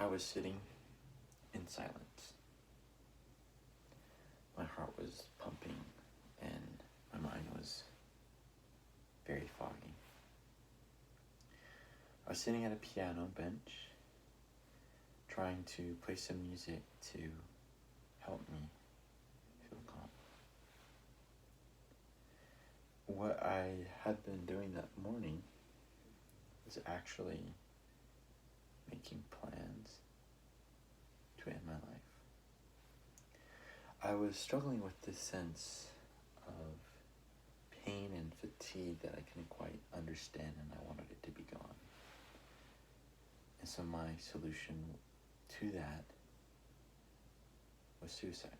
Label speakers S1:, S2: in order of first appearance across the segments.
S1: I was sitting in silence. My heart was pumping and my mind was very foggy. I was sitting at a piano bench trying to play some music to help me feel calm. What I had been doing that morning was actually making plans to end my life. I was struggling with this sense of pain and fatigue that I couldn't quite understand, and I wanted it to be gone. And so my solution to that was suicide.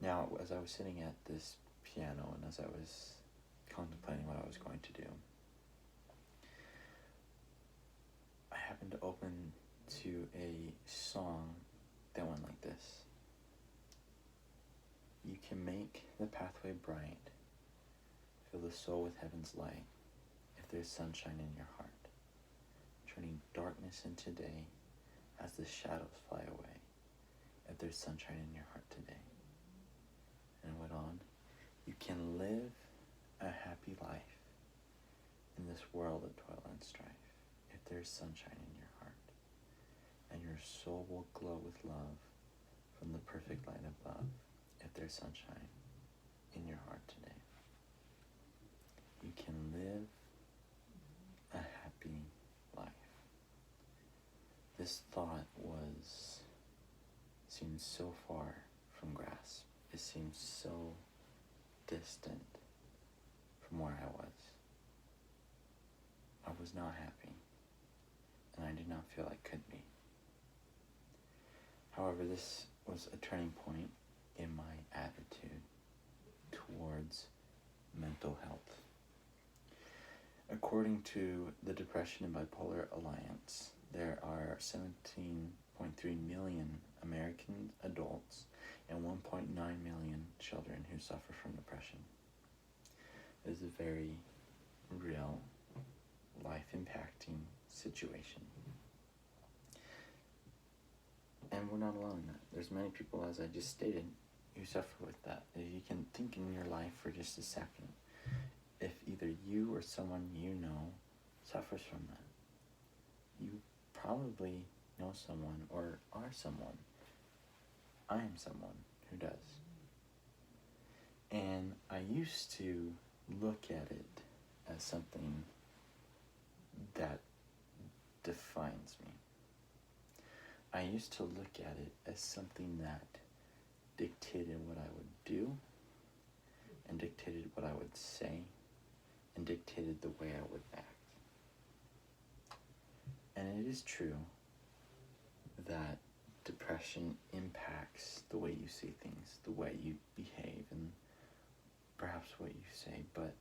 S1: Now, as I was sitting at this piano and as I was contemplating what I was going to do, I happened to open to a song that went like this. You can make the pathway bright, fill the soul with heaven's light, if there's sunshine in your heart, turning darkness into day as the shadows fly away, if there's sunshine in your heart today. And it went on, you can live a happy life in this world of toil and strife, if there's sunshine in your heart, and your soul will glow with love from the perfect light above, if there's sunshine in your heart today. You can live a happy life. This thought seemed so far from grasp. It seemed so distant from where I was. I was not happy, and I did not feel I could be. However, this was a turning point in my attitude towards mental health. According to the Depression and Bipolar Alliance, there are 17.3 million American adults and 1.9 million children who suffer from depression. It is a very real, life-impacting situation. And we're not alone in that. There's many people, as I just stated, who suffer with that. If you can think in your life for just a second, if either you or someone you know suffers from that, you probably know someone or are someone. I am someone who does. And I used to look at it as something that defines me. I used to look at it as something that dictated what I would do, and dictated what I would say, and dictated the way I would act. And it is true that depression impacts the way you see things, the way you behave, and perhaps what you say, but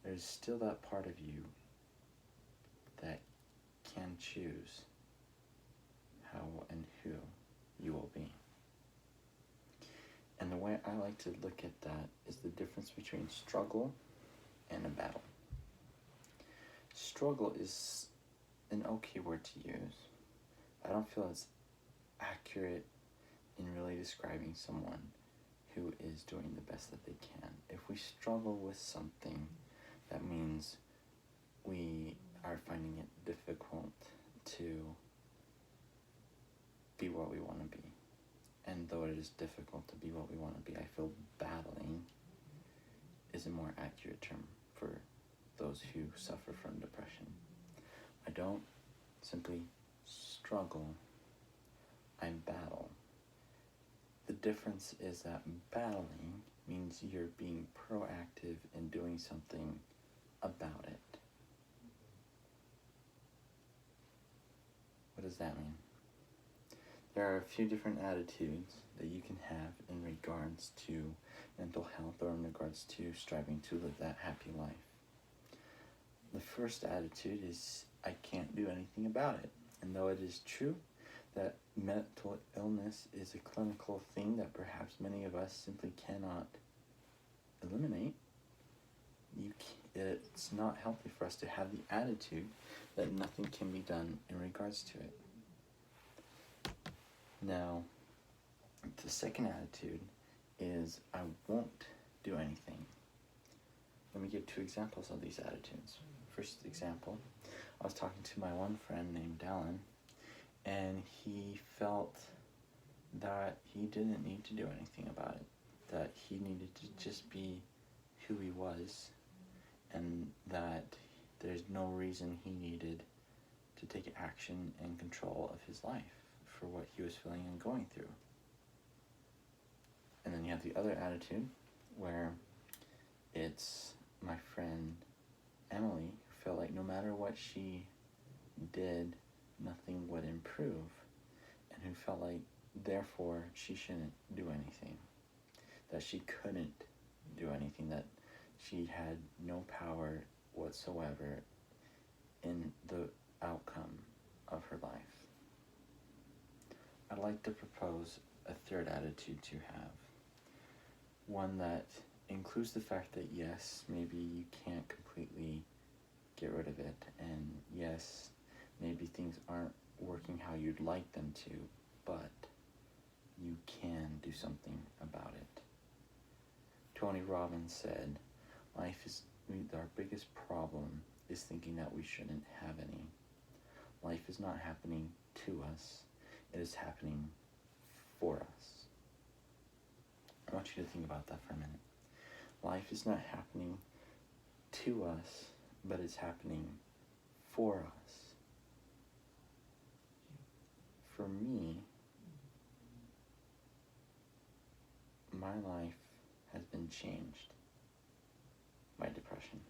S1: there's still that part of you that can choose how and who you will be. And the way I like to look at that is the difference between struggle and a battle. Struggle is an okay word to use. I don't feel it's accurate in really describing someone who is doing the best that they can. If we struggle with something, that means we are finding it difficult to be what we want to be. And though it is difficult to be what we want to be, I feel battling is a more accurate term for those who suffer from depression. I don't simply struggle, I battle. The difference is that battling means you're being proactive in doing something about it. What does that mean? There are a few different attitudes that you can have in regards to mental health or in regards to striving to live that happy life. The first attitude is, I can't do anything about it. And though it is true that mental illness is a clinical thing that perhaps many of us simply cannot eliminate, it's not healthy for us to have the attitude that nothing can be done in regards to it. Now, the second attitude is I won't do anything. Let me give two examples of these attitudes. First example, I was talking to my one friend named Alan, and he felt that he didn't need to do anything about it, that he needed to just be who he was, and that there's no reason he needed to take action and control of his life for what he was feeling and going through. And then you have the other attitude where it's my friend Emily who felt like no matter what she did, nothing would improve, and who felt like therefore she shouldn't do anything, that she couldn't do anything, that she had no power whatsoever in the outcome of her life. I'd like to propose a third attitude to have. One that includes the fact that yes, maybe you can't completely get rid of it, and yes, maybe things aren't working how you'd like them to, but you can do something about it. Tony Robbins said, our biggest problem is thinking that we shouldn't have any. Life is not happening to us, it is happening for us. I want you to think about that for a minute. Life is not happening to us, but it's happening for us. For me, my life has been changed by depression.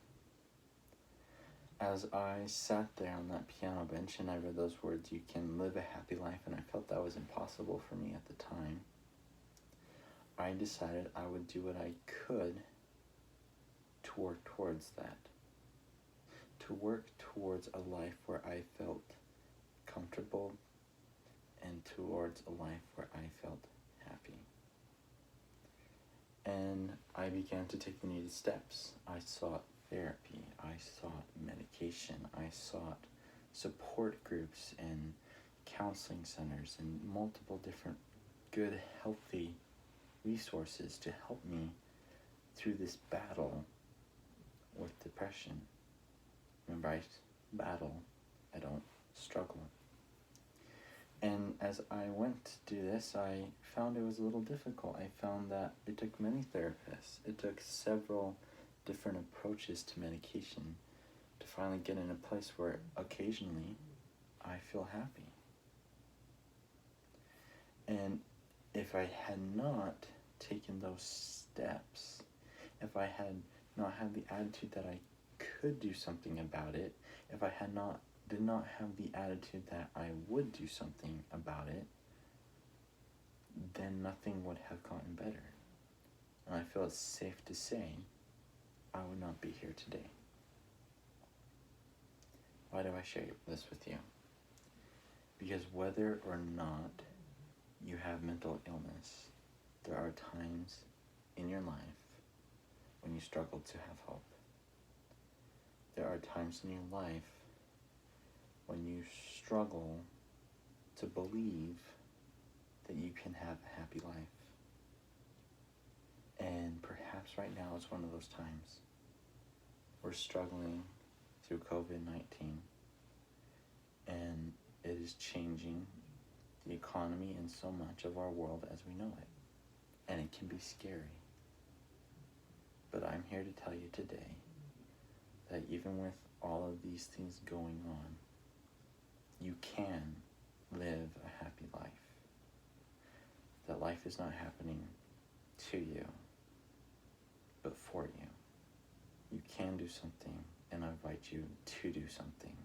S1: As I sat there on that piano bench and I read those words, you can live a happy life, and I felt that was impossible for me at the time, I decided I would do what I could to work towards that. To work towards a life where I felt comfortable and towards a life where I felt happy. And I began to take the needed steps. I sought therapy, I sought medication, I sought support groups and counseling centers and multiple different good, healthy resources to help me through this battle with depression. Remember, I battle, I don't struggle. And as I went to do this, I found it was a little difficult. I found that it took many therapists. It took several different approaches to medication to finally get in a place where occasionally I feel happy. And if I had not taken those steps, if I had not had the attitude that I could do something about it, if I did not have the attitude that I would do something about it, then nothing would have gotten better. And I feel it's safe to say I would not be here today. Why do I share this with you? Because whether or not you have mental illness, there are times in your life when you struggle to have hope. There are times in your life when you struggle to believe that you can have a happy life. And perhaps right now is one of those times. We're struggling through COVID-19, and it is changing the economy and so much of our world as we know it. And it can be scary. But I'm here to tell you today that even with all of these things going on, you can live a happy life. That life is not happening to you, but for you. You can do something, and I invite you to do something.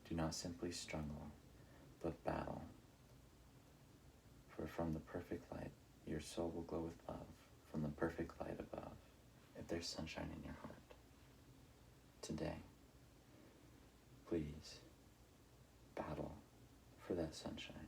S1: Do not simply struggle, but battle. For from the perfect light, your soul will glow with love, from the perfect light above, if there's sunshine in your heart. Today, please battle for that sunshine.